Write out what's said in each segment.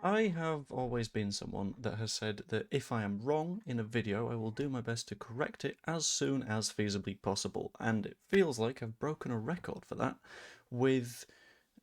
I have always been someone that has said that if I am wrong in a video, I will do my best to correct it as soon as feasibly possible, and it feels like I've broken a record for that, with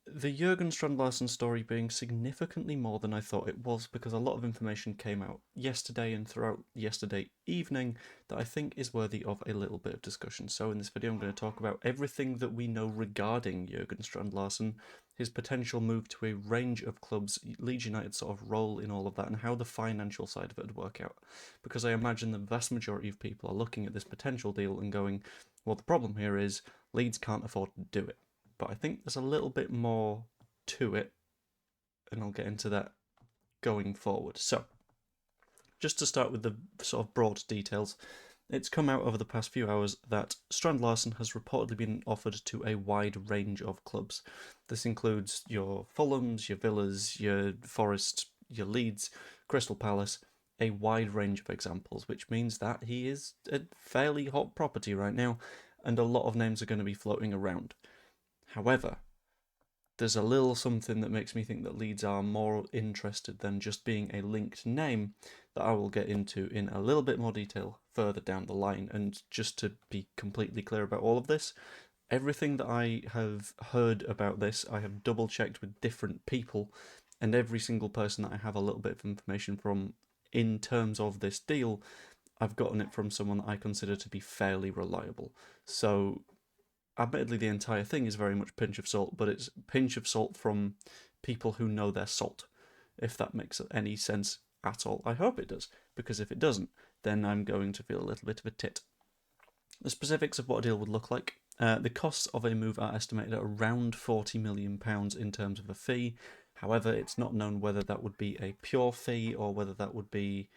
the Jurgen Strand Larsen story being significantly more than I thought it was, because a lot of information came out yesterday and throughout yesterday evening that I think is worthy of a little bit of discussion. So in this video I'm going to talk about everything that we know regarding Jurgen Strand Larsen, his potential move to a range of clubs, Leeds United's sort of role in all of that, and how the financial side of it would work out. Because I imagine the vast majority of people are looking at this potential deal and going, well, the problem here is Leeds can't afford to do it. But I think there's a little bit more to it, and I'll get into that going forward. So, just to start with the sort of broad details, it's come out over the past few hours that Strand Larsen has reportedly been offered to a wide range of clubs. This includes your Fulhams, your Villas, your Forest, your Leeds, Crystal Palace, a wide range of examples, which means that he is a fairly hot property right now, and a lot of names are going to be floating around. However, there's a little something that makes me think that Leeds are more interested than just being a linked name that I will get into in a little bit more detail further down the line. And just to be completely clear about all of this, everything that I have heard about this, I have double checked with different people, and every single person that I have a little bit of information from in terms of this deal, I've gotten it from someone that I consider to be fairly reliable. So admittedly, the entire thing is very much pinch of salt, but it's pinch of salt from people who know their salt, if that makes any sense at all. I hope it does, because if it doesn't, then I'm going to feel a little bit of a tit. The specifics of what a deal would look like. The costs of a move are estimated at around £40 million in terms of a fee. However, it's not known whether that would be a pure fee or whether that would be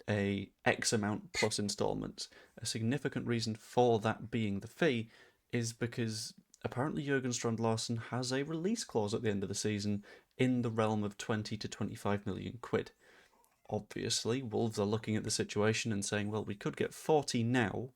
a X amount plus instalments. A significant reason for that being the fee is because apparently Jurgen Strand Larsen has a release clause at the end of the season in the realm of 20 to 25 million quid. Obviously, Wolves are looking at the situation and saying, well, we could get 40 now,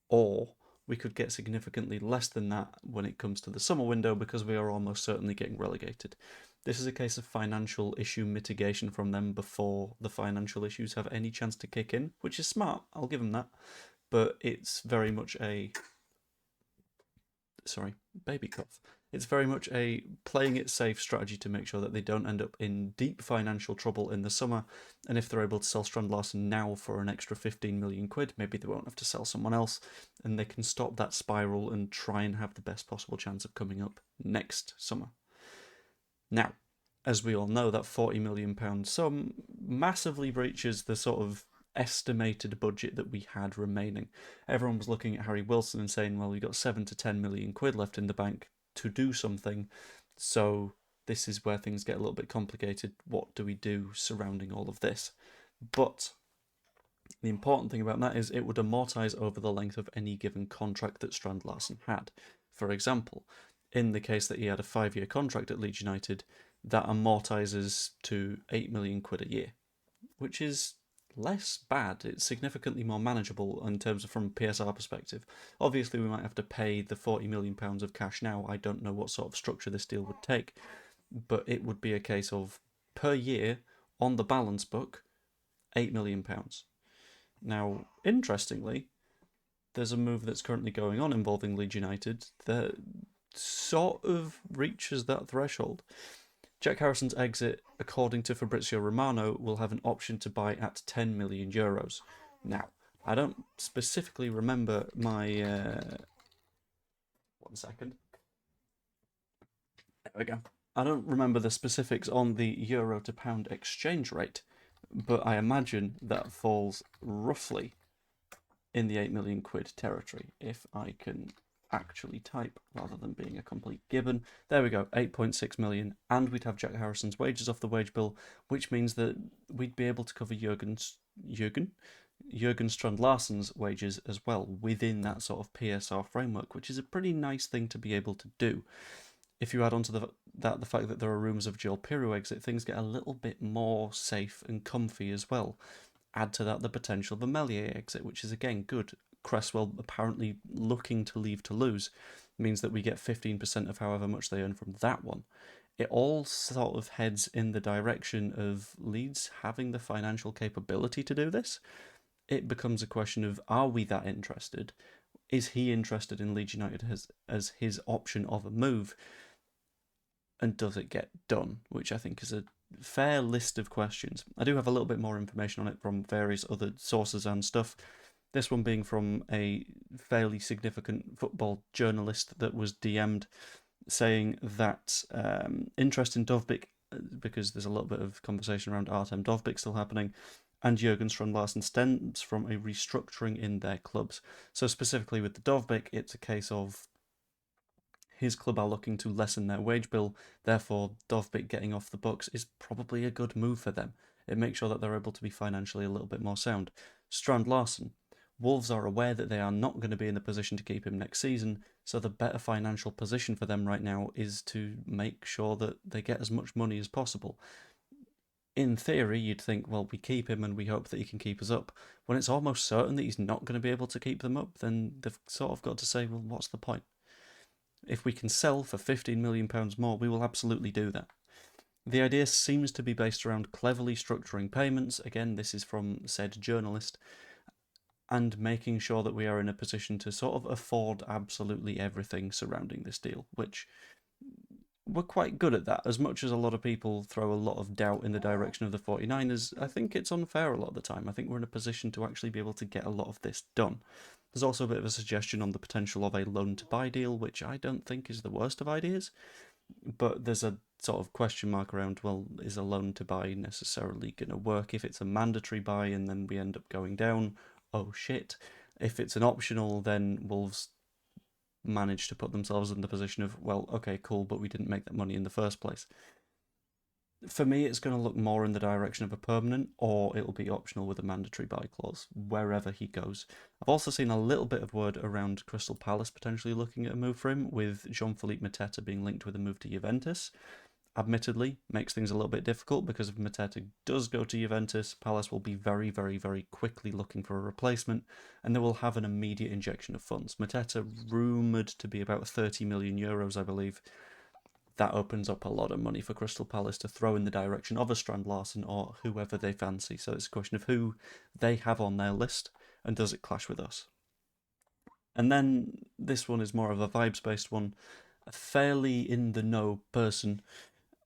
or we could get significantly less than that when it comes to the summer window because we are almost certainly getting relegated. This is a case of financial issue mitigation from them before the financial issues have any chance to kick in, which is smart, I'll give them that. But it's very much a baby cough. It's very much a playing it safe strategy to make sure that they don't end up in deep financial trouble in the summer. And if they're able to sell Strand Larsen now for an extra 15 million quid, maybe they won't have to sell someone else, and they can stop that spiral and try and have the best possible chance of coming up next summer. Now, as we all know, that £40 million sum massively breaches the sort of estimated budget that we had remaining. Everyone was looking at Harry Wilson and saying, well, we've got 7 to 10 million quid left in the bank to do something. So this is where things get a little bit complicated. What do we do surrounding all of this? But the important thing about that is it would amortise over the length of any given contract that Strand Larsen had. For example, in the case that he had a 5-year contract at Leeds United, that amortises to 8 million quid a year, which is less bad. It's significantly more manageable in terms of from a PSR perspective. Obviously, we might have to pay the £40 million of cash now. I don't know what sort of structure this deal would take, but it would be a case of per year on the balance book, £8 million. Now, interestingly, there's a move that's currently going on involving Leeds United that sort of reaches that threshold. Jack Harrison's exit, according to Fabrizio Romano, will have an option to buy at €10 million. Now, I don't specifically remember my... 1 second. There we go. I don't remember the specifics on the euro to pound exchange rate, but I imagine that falls roughly in the 8 million quid territory, if I can actually type rather than being a complete gibbon. There we go, 8.6 million, and we'd have Jack Harrison's wages off the wage bill, which means that we'd be able to cover Jurgen Strand Larsen's wages as well within that sort of PSR framework, which is a pretty nice thing to be able to do. If you add on to the fact that there are rumours of Joel Pirou exit, things get a little bit more safe and comfy as well. Add to that the potential of a Meslier exit, which is again good. Cresswell apparently looking to leave Toulouse means that we get 15% of however much they earn from that one. it all sort of heads in the direction of Leeds having the financial capability to do this. It becomes a question of, are we that interested? Is he interested in Leeds United as his option of a move? And does it get done? Which I think is a fair list of questions. I do have a little bit more information on it from various other sources and stuff. This one being from a fairly significant football journalist that was DM'd saying that interest in Dovbyk, because there's a little bit of conversation around Artem Dovbyk still happening, and Jurgen Strand Larsen stems from a restructuring in their clubs. So specifically with the Dovbyk, it's a case of his club are looking to lessen their wage bill, therefore Dovbyk getting off the books is probably a good move for them. It makes sure that they're able to be financially a little bit more sound. Strand Larsen, Wolves are aware that they are not going to be in the position to keep him next season, so the better financial position for them right now is to make sure that they get as much money as possible. In theory, you'd think, well, we keep him and we hope that he can keep us up. When it's almost certain that he's not going to be able to keep them up, then they've sort of got to say, well, what's the point? If we can sell for £15 million more, we will absolutely do that. The idea seems to be based around cleverly structuring payments. Again, this is from said journalist, and making sure that we are in a position to sort of afford absolutely everything surrounding this deal, which we're quite good at that. As much as a lot of people throw a lot of doubt in the direction of the 49ers, I think it's unfair a lot of the time. I think we're in a position to actually be able to get a lot of this done. There's also a bit of a suggestion on the potential of a loan-to-buy deal, which I don't think is the worst of ideas, but there's a sort of question mark around, well, is a loan-to-buy necessarily going to work if it's a mandatory buy and then we end up going down? Oh shit. If it's an optional, then Wolves manage to put themselves in the position of, well, okay, cool, but we didn't make that money in the first place. For me, it's going to look more in the direction of a permanent, or it'll be optional with a mandatory buy clause, wherever he goes. I've also seen a little bit of word around Crystal Palace potentially looking at a move for him, with Jean-Philippe Mateta being linked with a move to Juventus. Admittedly, makes things a little bit difficult because if Mateta does go to Juventus, Palace will be very, very, very quickly looking for a replacement, and they will have an immediate injection of funds. Mateta rumoured to be about 30 million euros, I believe. That opens up a lot of money for Crystal Palace to throw in the direction of a Strand Larsen or whoever they fancy. So it's a question of who they have on their list and does it clash with us. And then this one is more of a vibes-based one. A fairly in-the-know person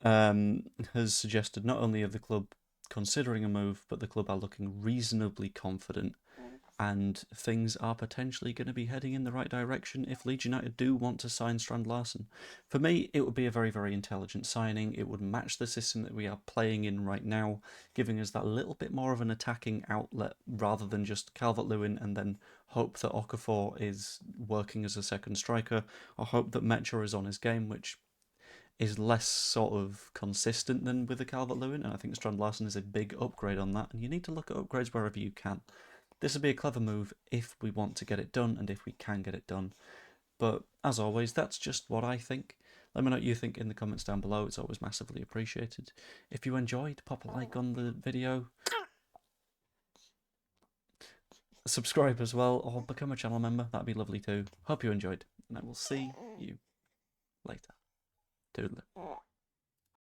has suggested not only of the club considering a move, but the club are looking reasonably confident and things are potentially going to be heading in the right direction if Leeds United do want to sign Strand Larsen. For me, it would be a very, very intelligent signing. It would match the system that we are playing in right now, giving us that little bit more of an attacking outlet rather than just Calvert-Lewin and then hope that Okafor is working as a second striker, or hope that Metcher is on his game, which is less sort of consistent than with the Calvert-Lewin, and I think Strand Larsen is a big upgrade on that, and you need to look at upgrades wherever you can. This would be a clever move if we want to get it done and if we can get it done. But as always, that's just what I think. Let me know what you think in the comments down below. It's always massively appreciated. If you enjoyed, pop a like on the video. Subscribe as well, or become a channel member. That'd be lovely too. Hope you enjoyed, and I will see you later. Toodaloo.